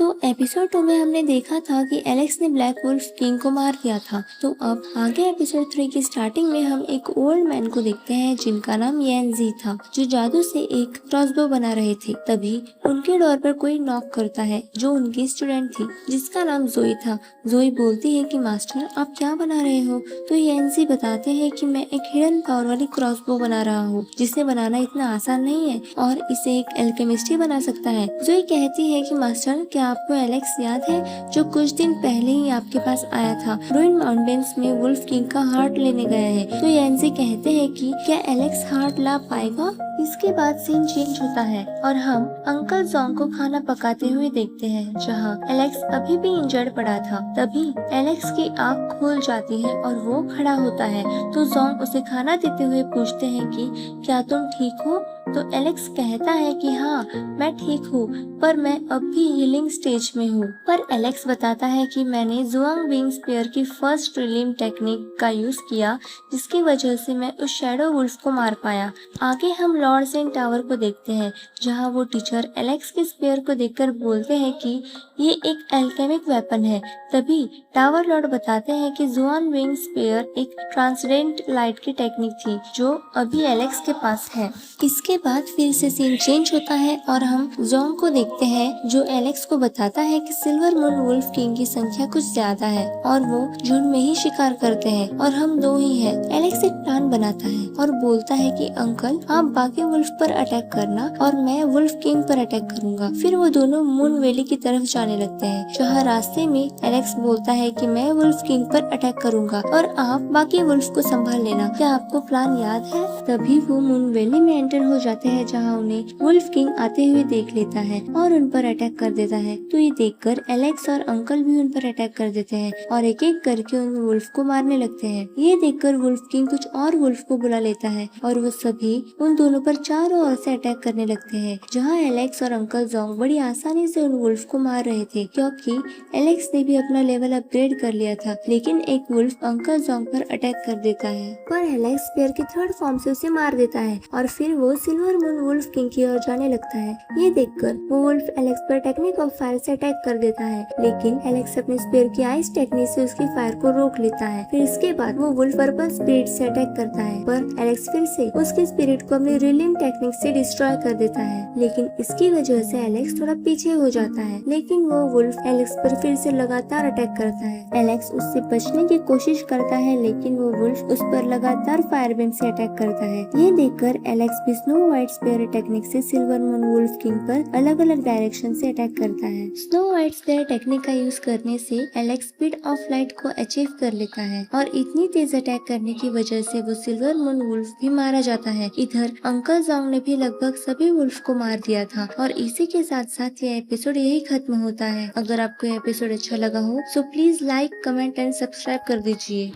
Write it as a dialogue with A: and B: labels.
A: तो एपिसोड 2 में हमने देखा था कि एलेक्स ने ब्लैक वुल्फ किंग को मार दिया था। तो अब आगे एपिसोड 3 की स्टार्टिंग में हम एक ओल्ड मैन को देखते हैं जिनका नाम येनजी था, जो जादू से एक क्रॉसबो बना रहे थे। तभी उनके डोर पर कोई नॉक करता है जो उनकी स्टूडेंट थी जिसका नाम जोई था। जोई बोलती है कि मास्टर आप क्या बना रहे हो? तो येनजी बताते हैं कि मैं एक हिडन पावर वाली क्रॉसबो बना रहा हूँ जिसे बनाना इतना आसान नहीं है और इसे एक एल्केमिस्ट ही बना सकता है। जोई कहती है कि मास्टर क्या आपको एलेक्स याद है जो कुछ दिन पहले ही आपके पास आया था, रूइन माउंटेन्स में वुल्फ किंग का हार्ट लेने गया है। तो येंजी कहते हैं कि क्या एलेक्स हार्ट ला पाएगा? इसके बाद सीन चेंज होता है और हम अंकल जोंग को खाना पकाते हुए देखते हैं जहां एलेक्स अभी भी इंजर्ड पड़ा था। तभी एलेक्स की आँख खुल जाती है और वो खड़ा होता है। तो जोंग उसे खाना देते हुए पूछते हैं कि क्या तुम ठीक हो? तो एलेक्स कहता है कि हाँ मैं ठीक हूँ, पर मैं अब भी हीलिंग स्टेज में हूँ। पर एलेक्स बताता है कि मैंने जुआंग विंग स्पेयर की फर्स्ट रिलीम टेक्निक का यूज किया जिसकी वजह से मैं उस शैडो वुल्फ को मार पाया। आगे हम लॉर्ड सेंट टावर को देखते हैं जहाँ वो टीचर एलेक्स के स्पेयर को देखकर बोलते हैं कि ये एक एल्केमिक वेपन है। तभी टावर लॉर्ड बताते हैं कि जुआन विंग स्पेयर एक ट्रांसडेंट लाइट की टेक्निक थी जो अभी एलेक्स के पास है। इसके बाद फिर से सीन चेंज होता है और हम जोंग को देखते हैं जो एलेक्स को बताता है कि सिल्वर मून वुल्फ किंग की संख्या कुछ ज्यादा है और वो झुंड में ही शिकार करते हैं और हम दो ही हैं। एलेक्स एक प्लान बनाता है और बोलता है कि अंकल आप बाकी वुल्फ पर अटैक करना और मैं वुल्फ किंग पर अटैक करूंगा। फिर वो दोनों मून वैली की तरफ जाने लगते हैं जहाँ रास्ते में एलेक्स बोलता है कि मैं वुल्फ किंग पर अटैक करूंगा और आप बाकी वुल्फ को संभाल लेना। क्या आपको प्लान याद है? तभी वो मून वैली में एंटर हो जाते हैं जहाँ उन्हें वुल्फ किंग आते हुए देख लेता है और उन पर अटैक कर देता है। तो ये देखकर एलेक्स और अंकल भी उन पर अटैक कर देते हैं और एक एक करके उन वुल्फ को मारने लगते हैं। ये देखकर वुल्फ किंग कुछ और वुल्फ को बुला लेता है और वो सभी उन दोनों पर चारों ओर से अटैक करने लगते हैं जहाँ एलेक्स और अंकल जोंग बड़ी आसानी से उन वुल्फ को मार रहे थे क्योंकि एलेक्स ने भी अपना लेवल अपग्रेड कर लिया था। लेकिन एक वुल्फ अंकल जोंग पर अटैक कर देता है पर एलेक्स स्पेयर की थर्ड फॉर्म से उसे मार देता है और फिर वो सिल्वर मून वुल्फ किंग की ओर जाने लगता है। ये देखकर वो वुल्फ एलेक्स पर टेक्निक ऑफ फायर से अटैक कर देता है लेकिन एलेक्स अपने स्पेयर की आइस टेक्निक से उसकी फायर को रोक लेता है। फिर इसके बाद वो वुल्फ पर्पल स्पिरिट से अटैक करता है पर एलेक्स फिर से उसके स्पिरिट को अपनी रिलिंग टेक्निक से डिस्ट्रॉय कर देता है। लेकिन इसकी वजह से एलेक्स थोड़ा पीछे हो जाता है लेकिन वो वुल्फ एलेक्स पर फिर से लगातार अटैक करता है। एलेक्स उससे बचने की कोशिश करता है लेकिन वो वुल्फ उस पर लगातार फायर बीम से अटैक करता है। ये देखकर एलेक्स भी स्नो व्हाइट स्पेयर टेक्निक से सिल्वर मून वुल्फ किंग पर अलग अलग डायरेक्शन से अटैक करता है। स्नो व्हाइट स्पेयर टेक्निक का यूज करने से एलेक्स स्पीड ऑफ लाइट को अचीव कर लेता है और इतनी तेज अटैक करने की वजह से वो सिल्वर मून वुल्फ भी मारा जाता है। इधर अंकल जोंग ने भी लगभग सभी वुल्फ को मार दिया था और इसी के साथ साथ ये एपिसोड यही खत्म होता है। अगर आपको ये एपिसोड अच्छा लगा हो तो please like, comment and subscribe कर दीजिए।